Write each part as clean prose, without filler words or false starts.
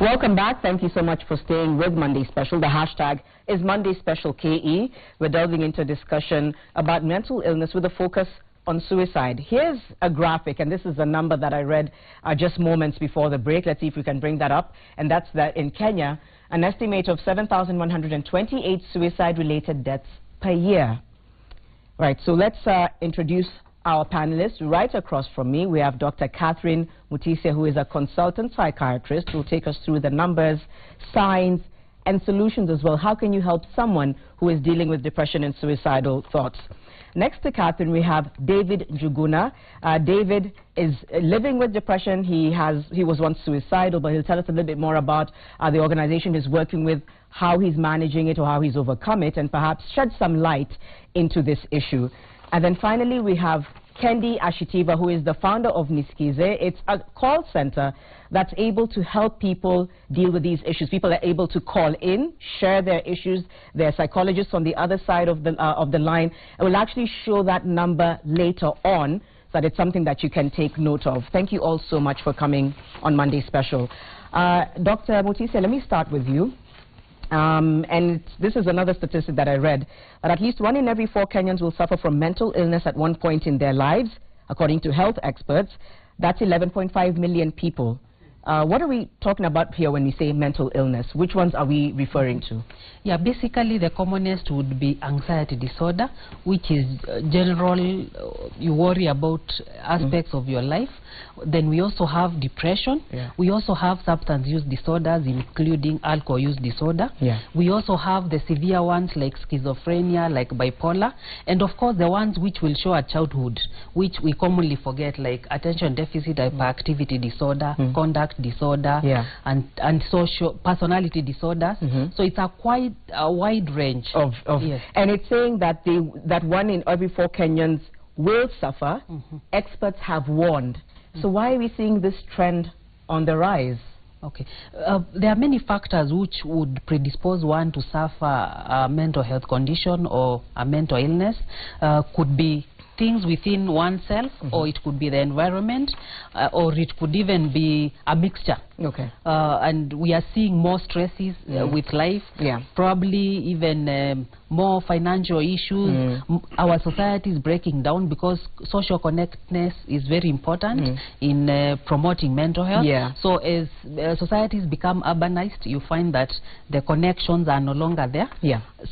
Welcome back. Thank you so much for staying with Monday Special. The hashtag is Monday Special KE. We're delving into discussion about mental illness with a focus on suicide. Here's a graphic, and this is a number that I read just moments before the break. Let's see if we can bring that up. And that's that in Kenya, an estimate of 7,128 suicide-related deaths per year. Right, so let's introduce our panelists. Right across from me, we have Dr. Catherine Mutisia, who is a consultant psychiatrist, who will take us through the numbers, signs, and solutions as well. How can you help someone who is dealing with depression and suicidal thoughts? Next to Catherine, we have David Njuguna. David is living with depression. He was once suicidal, but he'll tell us a little bit more about the organization he's working with, how he's managing it or how he's overcome it, and perhaps shed some light into this issue. And then finally, we have Kendi Ashitiva, who is the founder of Nisikize. It's a call center that's able to help people deal with these issues. People are able to call in, share their issues. There are psychologists on the other side of the line. I will actually show that number later on, so that it's something that you can take note of. Thank you all so much for coming on Monday Special. Dr. Mutisia, let me start with you. And this is another statistic that I read, that at least 1 in every 4 Kenyans will suffer from mental illness at one point in their lives, according to health experts. That's 11.5 million people. What are we talking about here when we say mental illness? Which ones are we referring to? Yeah, basically the commonest would be anxiety disorder, which is general, you worry about aspects of your life. Then we also have depression. Yeah. We also have substance use disorders, including alcohol use disorder. Yeah. We also have the severe ones like schizophrenia, like bipolar, and of course the ones which will show at childhood, which we commonly forget, like attention deficit hyperactivity disorder, conduct disorder, and social personality disorders. So it's a quite a wide range of yes. And it's saying that that 1 in every 4 Kenyans will suffer. Experts have warned. So why are we seeing this trend on the rise? Okay, there are many factors which would predispose one to suffer a mental health condition or a mental illness. Could be things within oneself, or it could be the environment, or it could even be a mixture. Okay. And we are seeing more stresses with life, probably even more financial issues. Our society is breaking down because social connectedness is very important in promoting mental health. So as societies become urbanized, you find that the connections are no longer there.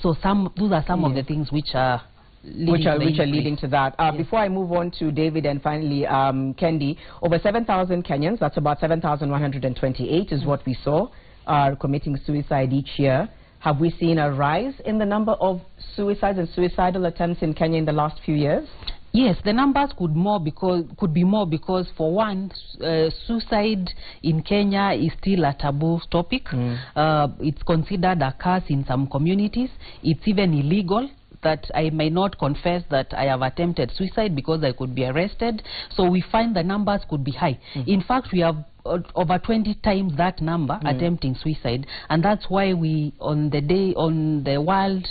So those are some of the things which are leading to that. Before I move on to David and finally Kendi, over 7,000 Kenyans, that's about 7,128 is what we saw, are committing suicide each year. Have we seen a rise in the number of suicides and suicidal attempts in Kenya in the last few years? Yes, the numbers could be more because for one, suicide in Kenya is still a taboo topic. It's considered a curse in some communities. It's even illegal that I may not confess that I have attempted suicide because I could be arrested. So we find the numbers could be high. In fact, we have over 20 times that number attempting suicide, and that's why we on the World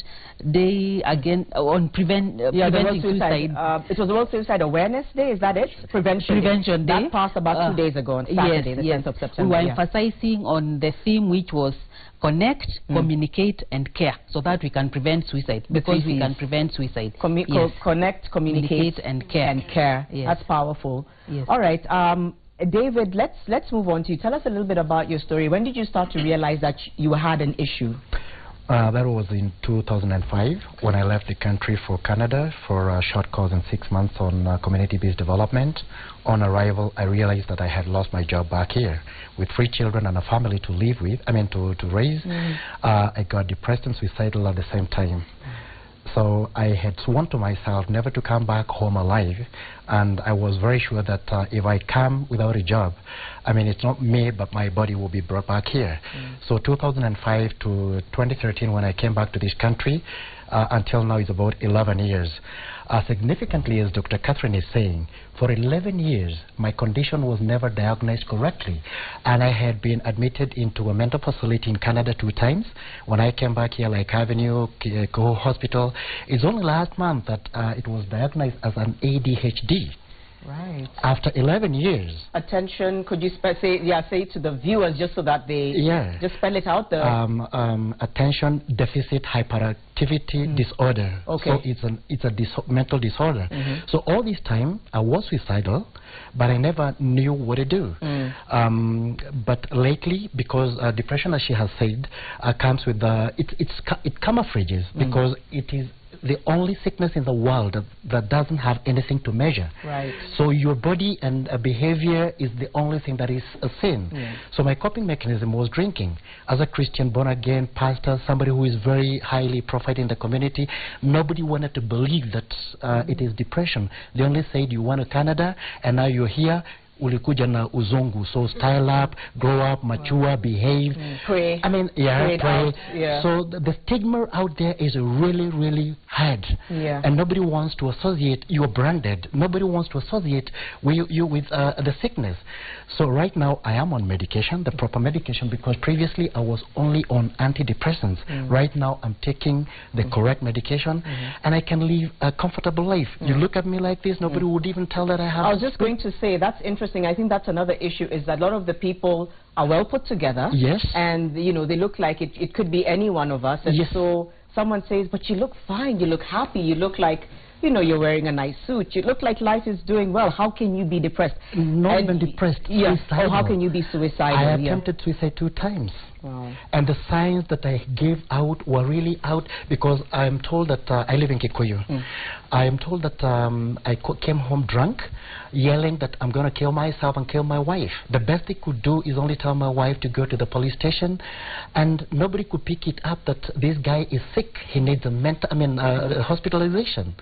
Day again on preventing suicide. It was World Suicide Awareness Day, is that it? Prevention Day. That passed about 2 days ago on Saturday, the 10th of September. We were emphasizing on the theme which was connect, communicate, and care, so that we can prevent suicide. Because we can prevent suicide. Connect, communicate, and care. That's powerful. All right, David, let's move on to you. Tell us a little bit about your story. When did you start to realize that you had an issue? That was in 2005 when I left the country for Canada for a short course in 6 months on community-based development. On arrival, I realized that I had lost my job back here with 3 children and a family to live with, to raise. I got depressed and suicidal at the same time. So I had sworn to myself never to come back home alive, and I was very sure that if I come without a job, it's not me, but my body will be brought back here. So 2005 to 2013, when I came back to this country, until now is about 11 years. Significantly, as Dr. Catherine is saying, for 11 years, my condition was never diagnosed correctly. And I had been admitted into a mental facility in Canada 2 times. When I came back here, like Avenue, Go Hospital, it's only last month that it was diagnosed as an ADHD. Right. After 11 years. Attention, could you say it to the viewers just so that they just spell it out? Attention deficit hyperactivity disorder. Okay. So it's a mental disorder. So all this time I was suicidal, but I never knew what to do. But lately, because depression, as she has said, comes with it camouflages because it is the only sickness in the world that doesn't have anything to measure. Right. So your body and behavior is the only thing that is a sin. So my coping mechanism was drinking. As a Christian, born-again pastor, somebody who is very highly profiled in the community, nobody wanted to believe that it is depression. They only said, you went to Canada and now you're here. Ulikuja na uzungu, so style up, grow up, mature, behave. Pray. I mean, pray. So the stigma out there is really, really hard. And nobody wants to associate, you are branded, nobody wants to associate you with the sickness. So right now I am on medication, the proper medication, because previously I was only on antidepressants. Right now I'm taking the correct medication and I can live a comfortable life. You look at me like this, nobody would even tell that I have... I was just going to say, that's interesting. I think that's another issue, is that a lot of the people are well put together. Yes. And, you know, they look like it could be any one of us. And so someone says, but you look fine, you look happy, you look like, you know, you're wearing a nice suit, you look like life is doing well. How can you be depressed? Not even depressed. Yes. Or how can you be suicidal? I attempted suicide 2 times. Wow. And the signs that I gave out were really out, because I'm told that I live in Kikuyu. I am told that I came home drunk, yelling that I'm going to kill myself and kill my wife. The best they could do is only tell my wife to go to the police station, and nobody could pick it up that this guy is sick. He needs a hospitalization.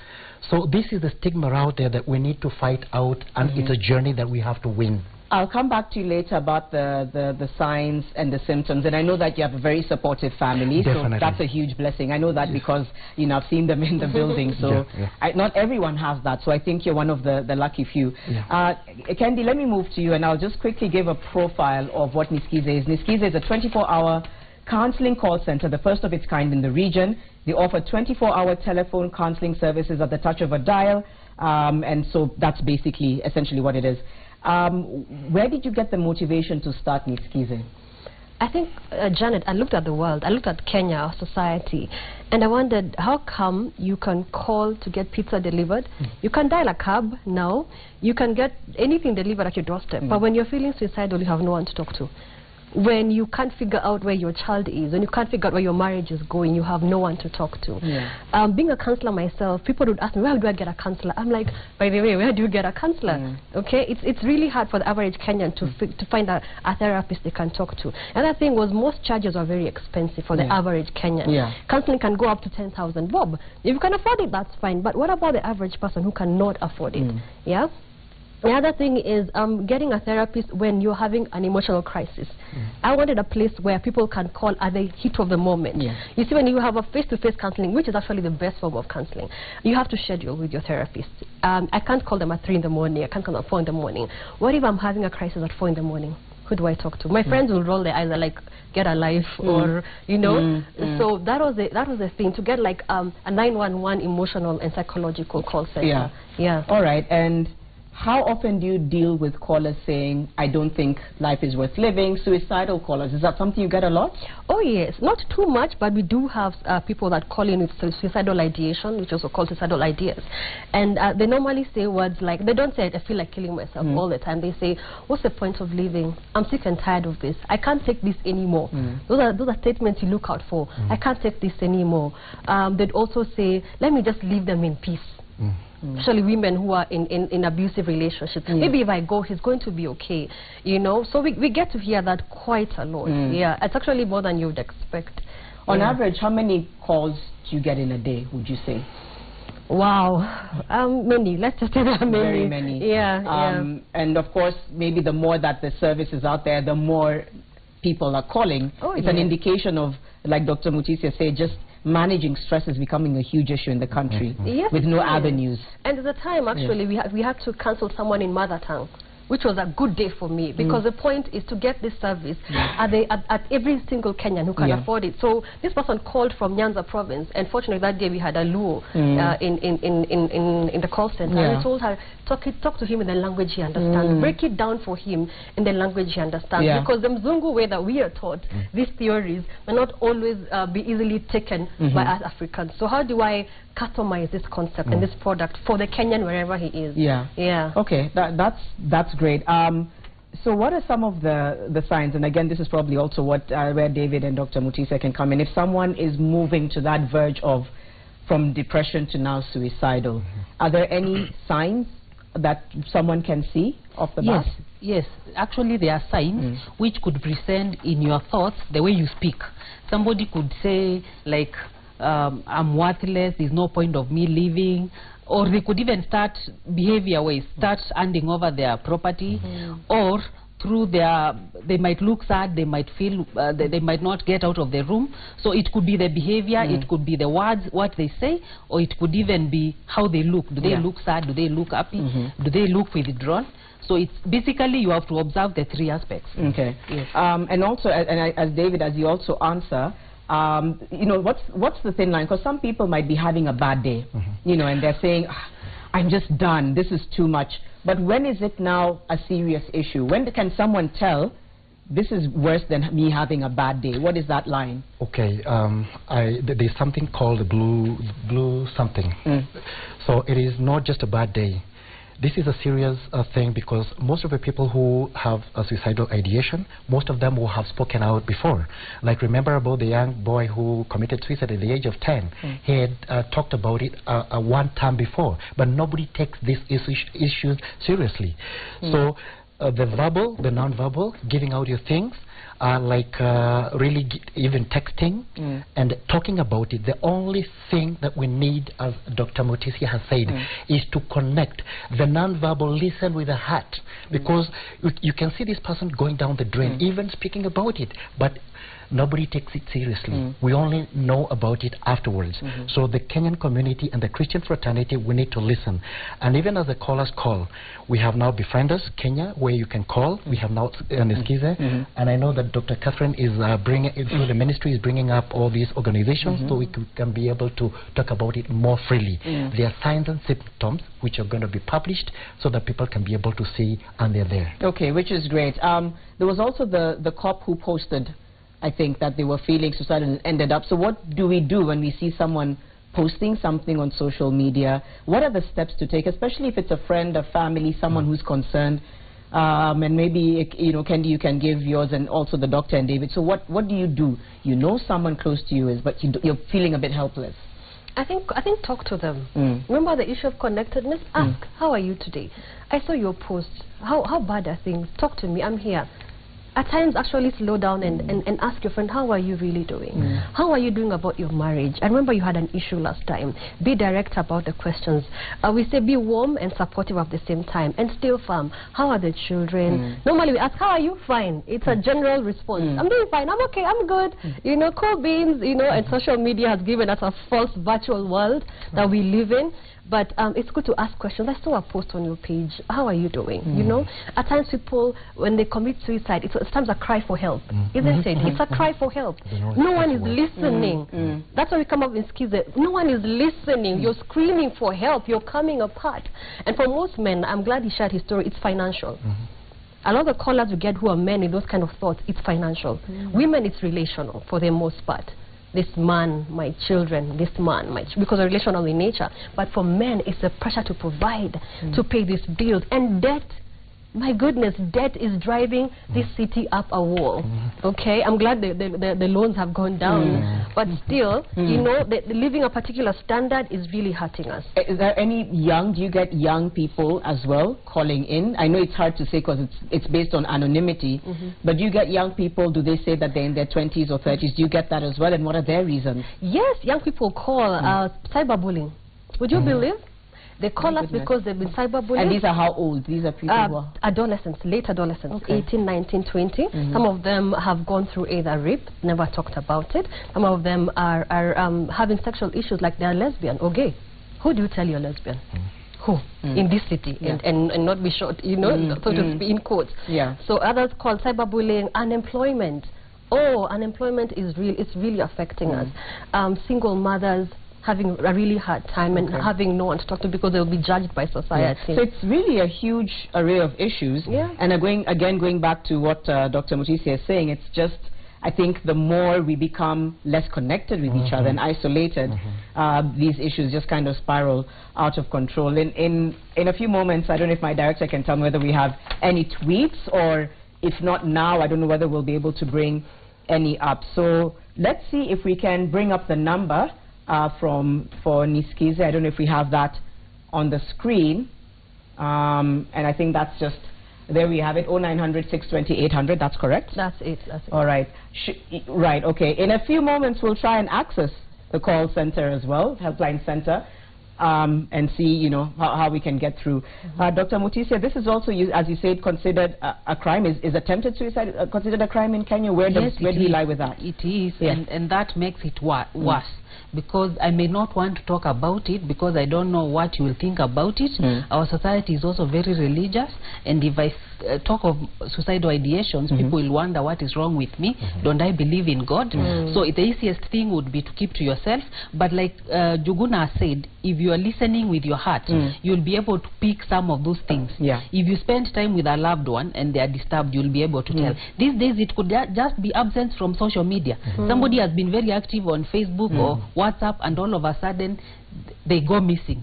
So this is the stigma out there that we need to fight out, and it's a journey that we have to win. I'll come back to you later about the signs and the symptoms, and I know that you have a very supportive family. Definitely. So that's a huge blessing. I know that because, you know, I've seen them in the building, so not everyone has that, so I think you're one of the lucky few. Kendi, let me move to you, and I'll just quickly give a profile of what Nisikize is. Nisikize is a 24-hour counseling call center, the first of its kind in the region. They offer 24-hour telephone counseling services at the touch of a dial, and so that's basically, essentially what it is. Where did you get the motivation to start Nisikize? I think, Janet, I looked at the world, I looked at Kenya, our society, and I wondered, how come you can call to get pizza delivered? You can dial a cab now, you can get anything delivered at your doorstep, but when you're feeling suicidal, you have no one to talk to. When you can't figure out where your child is, when you can't figure out where your marriage is going, you have no one to talk to. Being a counselor myself, people would ask me, where do I get a counselor? I'm like, by the way, where do you get a counselor? Okay, it's really hard for the average Kenyan to find a therapist they can talk to. Another thing was, most charges are very expensive for the average Kenyan. Counseling can go up to 10,000 bob. If you can afford it, that's fine. But what about the average person who cannot afford it? The other thing is getting a therapist when you're having an emotional crisis. I wanted a place where people can call at the heat of the moment. You see, when you have a face-to-face counseling, which is actually the best form of counseling, you have to schedule with your therapist. I can't call them at 3 in the morning. I can't call them at 4 in the morning. What if I'm having a crisis at 4 in the morning? Who do I talk to? My friends will roll their eyes, like, get a life, or, you know. So that was the thing, to get like a 911 emotional and psychological call center. All right. And how often do you deal with callers saying, I don't think life is worth living, suicidal callers? Is that something you get a lot? Oh, yes. Not too much, but we do have people that call in with suicidal ideation, which is also called suicidal ideas. And they normally say words like, they don't say, I feel like killing myself all the time. They say, what's the point of living? I'm sick and tired of this. I can't take this anymore. Those are statements you look out for. I can't take this anymore. They'd also say, let me just leave them in peace. Especially women who are in abusive relationships. Maybe if I go, he's going to be okay, you know. So we get to hear that quite a lot. It's actually more than you'd expect. On average, how many calls do you get in a day, would you say? Wow, many. Let's just say there are many. Very many. And of course, maybe the more that the service is out there, the more people are calling. It's an indication of, like Dr. Mutisia said, just managing stress is becoming a huge issue in the country with no avenues. And at the time, actually, we had to cancel someone in mother tongue. which was a good day for me, because the point is to get this service at every single Kenyan who can afford it. So this person called from Nyanza province, and fortunately that day we had a Luo in the call center. And we told her, talk to him in the language he understands. Break it down for him in the language he understands. Because the Mzungu way that we are taught, these theories may not always be easily taken by us Africans. So how do I customize this concept and this product for the Kenyan wherever he is? Okay, that's great. So what are some of the signs? And again, this is probably also what where David and Dr. Mutisa can come in. If someone is moving to that verge of from depression to now suicidal, are there any signs that someone can see off the bat? Yes, actually there are signs which could present in your thoughts the way you speak. Somebody could say like, I'm worthless, there's no point of me living. Or they could even start behavior ways, start handing over their property, or through their, they might look sad, they might feel, they might not get out of the room. So it could be the behavior, it could be the words, what they say, or it could even be how they look. Do they look sad? Do they look happy? Do they look withdrawn? So it's basically you have to observe the three aspects. Okay. Yes. And also, as David, as you also answer, you know, what's the thin line? Because some people might be having a bad day, you know, and they're saying, I'm just done, this is too much. But when is it now a serious issue? When can someone tell this is worse than me having a bad day? What is that line? Okay, there's something called the blue something. So it is not just a bad day. This is a serious thing, because most of the people who have a suicidal ideation, most of them will have spoken out before. Like, remember about the young boy who committed suicide at the age of 10. He had talked about it one time before, but nobody takes these issues seriously. So the verbal, the non-verbal, giving out your things, like really even texting and talking about it. The only thing that we need, as Dr. Mutisia has said, is to connect. The non-verbal, listen with the heart, because you can see this person going down the drain, even speaking about it, but nobody takes it seriously. We only know about it afterwards. So the Kenyan community and the Christian fraternity, we need to listen. And even as the callers call, we have now Befriend Us Kenya, where you can call. We have now Nesikize, and I know that Dr. Catherine is bringing, through the ministry, is bringing up all these organizations, so we can be able to talk about it more freely. There are signs and symptoms which are going to be published so that people can be able to see, and they're there. Okay, which is great. There was also the cop who posted, I think, that they were feeling suicidal and ended up. So what do we do when we see someone posting something on social media? What are the steps to take, especially if it's a friend, a family, someone who's concerned? And maybe, you know, Kendi, you can give yours, and also the doctor and David. So what do? You know someone close to you is, but you're feeling a bit helpless. I think talk to them. Remember the issue of connectedness? Ask, how are you today? I saw your post. How bad are things? Talk to me, I'm here. At times, actually slow down and ask your friend, how are you really doing? How are you doing about your marriage? I remember you had an issue last time. Be direct about the questions. We say be warm and supportive at the same time, and still firm. How are the children? Normally we ask, how are you? Fine. It's a general response. I'm doing fine. I'm okay. I'm good. You know, cool beans, you know, and social media has given us a false virtual world that we live in. But it's good to ask questions. I saw a post on your page. How are you doing? You know, at times people, when they commit suicide, it's sometimes a cry for help. Isn't it? It's a cry for help. No one is listening. That's why we come up in Skize. No one is listening. You're screaming for help. You're coming apart. And for most men, I'm glad he shared his story, it's financial. A lot of the callers we get who are men with those kind of thoughts, it's financial. Women, it's relational for the most part. This man, my children, this man, because of relational in nature. But for men, it's the pressure to provide, to pay these bills. And debt, my goodness, debt is driving this city up a wall. Okay, I'm glad the loans have gone down. But still, you know, living a particular standard is really hurting us. Is there any do you get young people as well calling in? I know it's hard to say because it's based on anonymity, but do you get young people, do they say that they're in their 20s or 30s? Do you get that as well, and what are their reasons? Yes, young people call cyberbullying. Would you believe? They call us because they've been cyberbullied. And these are how old? These are people who are... Adolescents, late adolescents, 18, 19, 20. Some of them have gone through either rape, never talked about it. Some of them are having sexual issues like they're lesbian or gay. Who do you tell you're lesbian? who in this city and not be short, you know, so to speak, in quotes. Yeah. So others call cyberbullying unemployment. Oh, unemployment is real. It's really affecting us. Single mothers having a really hard time and having no one to talk to because they'll be judged by society. So it's really a huge array of issues. Yeah. And going back to what Dr. Mutisia is saying, it's just, I think the more we become less connected with each other and isolated, these issues just kind of spiral out of control. In a few moments, I don't know if my director can tell me whether we have any tweets, or if not now, I don't know whether we'll be able to bring any up. So let's see if we can bring up the number for Niskize. I don't know if we have that on the screen. And I think that's just, there we have it, 0900 620 800, that's correct? That's it, that's it. All right. Right, okay. In a few moments, we'll try and access the call center as well, helpline center, and see, you know, how we can get through. Dr. Mutisia, this is also, as you said, considered a crime. Is attempted suicide considered a crime in Kenya? Where do we lie with that? It is, and that makes it worse. Because I may not want to talk about it because I don't know what you will think about it. Our society is also very religious, and if I talk of suicidal ideations, people will wonder what is wrong with me. Don't I believe in God? So the easiest thing would be to keep to yourself. But like Juguna said, if you are listening with your heart, you'll be able to pick some of those things. If you spend time with a loved one and they are disturbed, you'll be able to tell. These days it could just be absence from social media. Somebody has been very active on Facebook or WhatsApp, and all of a sudden they go missing.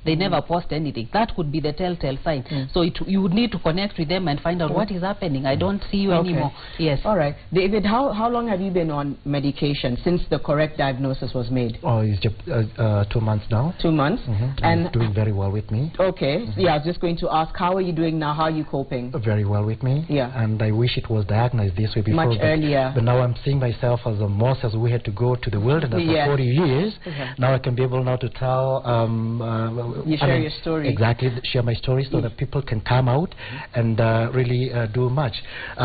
They never post anything. That could be the telltale sign. So you would need to connect with them and find out what is happening. I don't see you anymore. Yes. All right. David, how long have you been on medication since the correct diagnosis was made? Oh, it's just 2 months now. 2 months. And doing very well with me. Okay. Yeah, I was just going to ask, how are you doing now? How are you coping? Very well with me. Yeah. And I wish it was diagnosed this way before. Much earlier. But now I'm seeing myself as a Moses. We had to go to the wilderness for 40 years. Now I can be able now to tell you share your story. Exactly, share my story so that people can come out and really do much.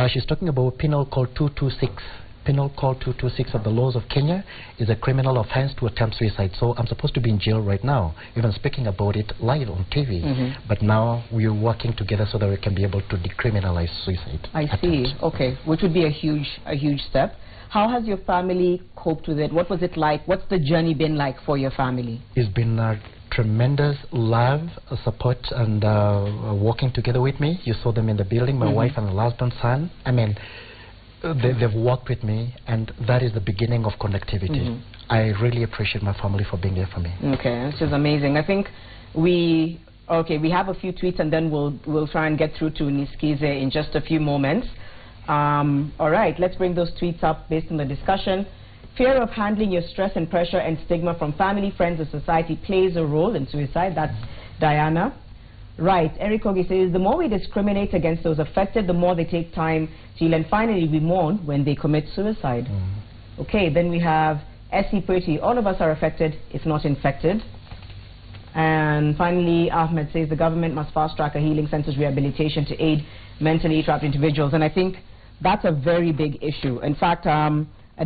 She's talking about Penal Code 226. Penal Code 226 of the laws of Kenya is a criminal offense to attempt suicide. So I'm supposed to be in jail right now, even speaking about it live on TV. But now we're working together so that we can be able to decriminalize suicide. I see. Okay, which would be a huge step. How has your family coped with it? What was it like? What's the journey been like for your family? It's been tremendous love, support, and working together with me. You saw them in the building, my wife and the husband, son. I mean, they've worked with me, and that is the beginning of connectivity. I really appreciate my family for being there for me. Okay, this is amazing. I think we have a few tweets, and then we'll try and get through to Niskize in just a few moments. All right, let's bring those tweets up based on the discussion. Fear of handling your stress and pressure and stigma from family, friends, or society plays a role in suicide. That's Diana. Right, Eric Ogi says, the more we discriminate against those affected, the more they take time to heal, and finally we mourn when they commit suicide. Okay, then we have S.E. Pretty. All of us are affected, if not infected. And finally, Ahmed says the government must fast-track a healing center's rehabilitation to aid mentally trapped individuals. And I think that's a very big issue. In fact,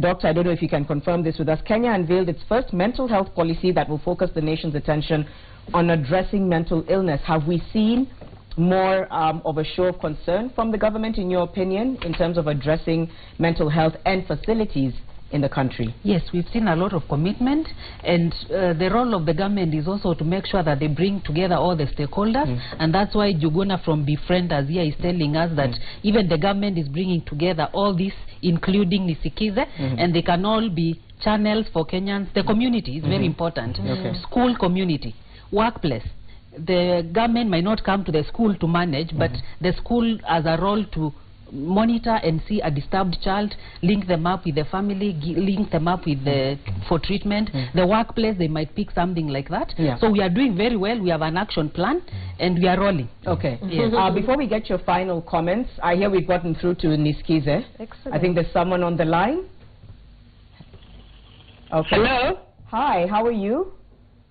Doctor, I don't know if you can confirm this with us. Kenya unveiled its first mental health policy that will focus the nation's attention on addressing mental illness. Have we seen more of a show of concern from the government, in your opinion, in terms of addressing mental health and facilities in the country? Yes, we've seen a lot of commitment, and the role of the government is also to make sure that they bring together all the stakeholders, and that's why Juguna from Befriend Azia is telling us that even the government is bringing together all this, including Niskize, and they can all be channels for Kenyans. The community is very important. School community, workplace. The government might not come to the school to manage, but the school has a role to monitor and see a disturbed child, link them up with the family, link them up with the for treatment. The workplace, they might pick something like that. So we are doing very well. We have an action plan and we are rolling. Okay. Before we get your final comments, I hear we've gotten through to Niskize. Excellent. I think there's someone on the line. Okay. Hello. Hi, how are you?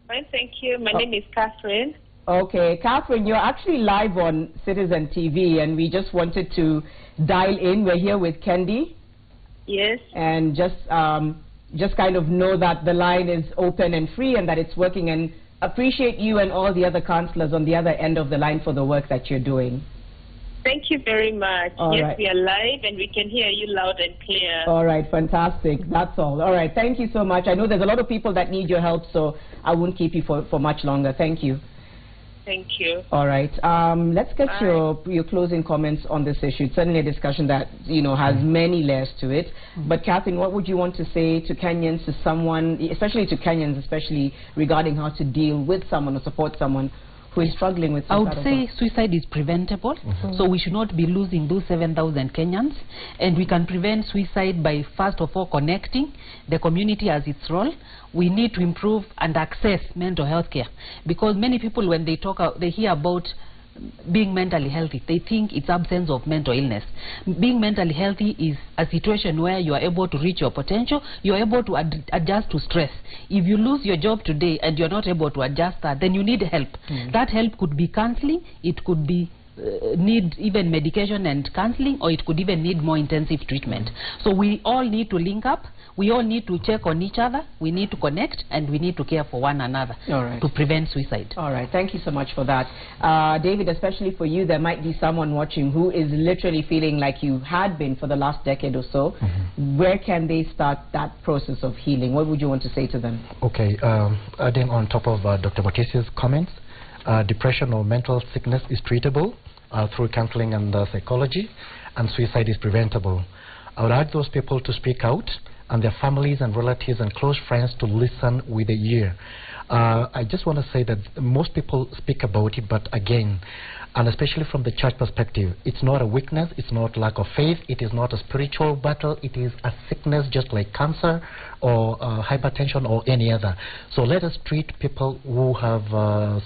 Fine, thank you. My name is Catherine. Okay, Catherine, you're actually live on Citizen TV, and we just wanted to dial in. We're here with Kendi. Yes. And just kind of know that the line is open and free and that it's working. And appreciate you and all the other councillors on the other end of the line for the work that you're doing. Thank you very much. All yes, right. we are live and we can hear you loud and clear. All right, fantastic. That's all. All right, thank you so much. I know there's a lot of people that need your help, so I won't keep you for much longer. Thank you. Thank you. All right. Let's get your closing comments on this issue. It's certainly a discussion that, has many layers to it. But, Catherine, what would you want to say to Kenyans, to someone, especially to Kenyans, especially regarding how to deal with someone or support someone who is struggling with I suicide? would say suicide is preventable, so we should not be losing those 7,000 Kenyans, and we can prevent suicide by first of all connecting. The community has its role. We need to improve and access mental health care, because many people, when they hear about being mentally healthy, they think it's absence of mental illness. Being mentally healthy is a situation where you are able to reach your potential, you are able to adjust to stress. If you lose your job today and you're not able to adjust that, then you need help. That help could be counseling, it could be need even medication and counseling, or it could even need more intensive treatment. So we all need to link up, we all need to check on each other, we need to connect, and we need to care for one another to prevent suicide. All right, thank you so much for that. David, especially for you, there might be someone watching who is literally feeling like you had been for the last decade or so. Where can they start that process of healing? What would you want to say to them? Okay, adding on top of Dr. Motisi's comments, depression or mental sickness is treatable through counseling and psychology, and suicide is preventable. I would urge those people to speak out, and their families and relatives and close friends to listen with a ear. I just want to say that most people speak about it, but again, and especially from the church perspective, it's not a weakness, it's not lack of faith, it is not a spiritual battle, it is a sickness just like cancer or hypertension or any other. So let us treat people who have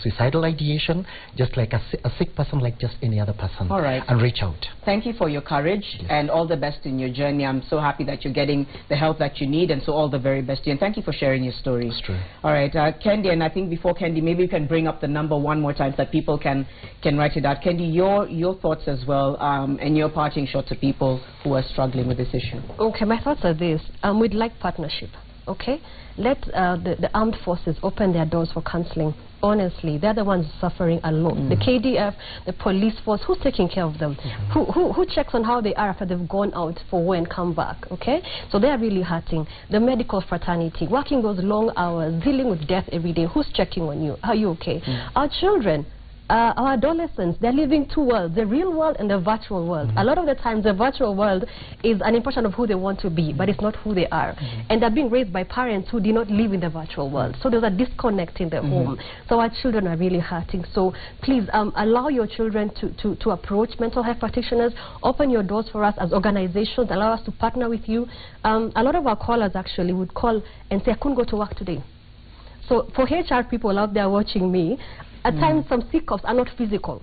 suicidal ideation just like a sick person, like just any other person. All right. And reach out. Thank you for your courage and all the best in your journey. I'm so happy that you're getting the help that you need, and so all the very best to you. And thank you for sharing your story. That's true. All right, Kendi, and I think before Kendi, maybe you can bring up the number one more time so that people can write it out. Kendi, your thoughts as well, and your parting shot to people who are struggling with this issue. Okay, my thoughts are this. We'd like partnership, okay? Let the armed forces open their doors for counseling. Honestly, they're the ones suffering alone. The KDF, the police force, who's taking care of them? Who checks on how they are after they've gone out for war and come back, okay? So they're really hurting. The medical fraternity, working those long hours, dealing with death every day. Who's checking on you? Are you okay? Our children, our adolescents, they're living two worlds, the real world and the virtual world. A lot of the times the virtual world is an impression of who they want to be, but it's not who they are. And they're being raised by parents who did not live in the virtual world. So there's a disconnect in the home. So our children are really hurting. So please allow your children to approach mental health practitioners. Open your doors for us as organizations. Allow us to partner with you. A lot of our callers actually would call and say, I couldn't go to work today. So for HR people out there watching me, at times some sick coughs are not physical,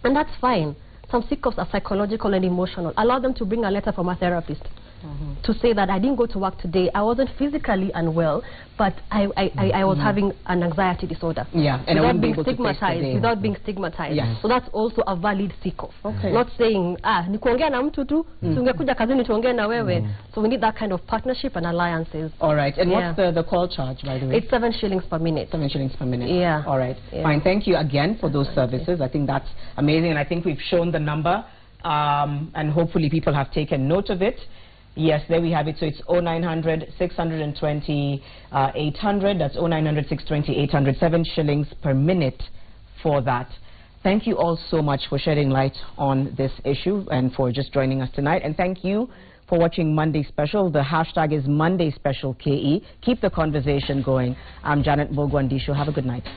and that's fine. Some sick coughs are psychological and emotional. Allow them to bring a letter from a therapist to say that I didn't go to work today, I wasn't physically unwell, but I was having an anxiety disorder. And without being stigmatized, without being stigmatized. So that's also a valid sick cough. Not saying, ni kuongea na mtu tu, tungekuja kazini tuongee na wewe. So we need that kind of partnership and alliances. All right, and what's the call charge, by the way? It's 7 shillings per minute. 7 shillings per minute. All right, Yeah. fine. Thank you again for those services. I think that's amazing, and I think we've shown the number, and hopefully people have taken note of it. Yes, there we have it. So it's 0900 620 800. That's 0900 620 800. 7 shillings per minute for that. Thank you all so much for shedding light on this issue and for just joining us tonight. And thank you for watching Monday Special. The hashtag is Monday Special KE. Keep the conversation going. I'm Janet Mbogwa Ndisho. Have a good night.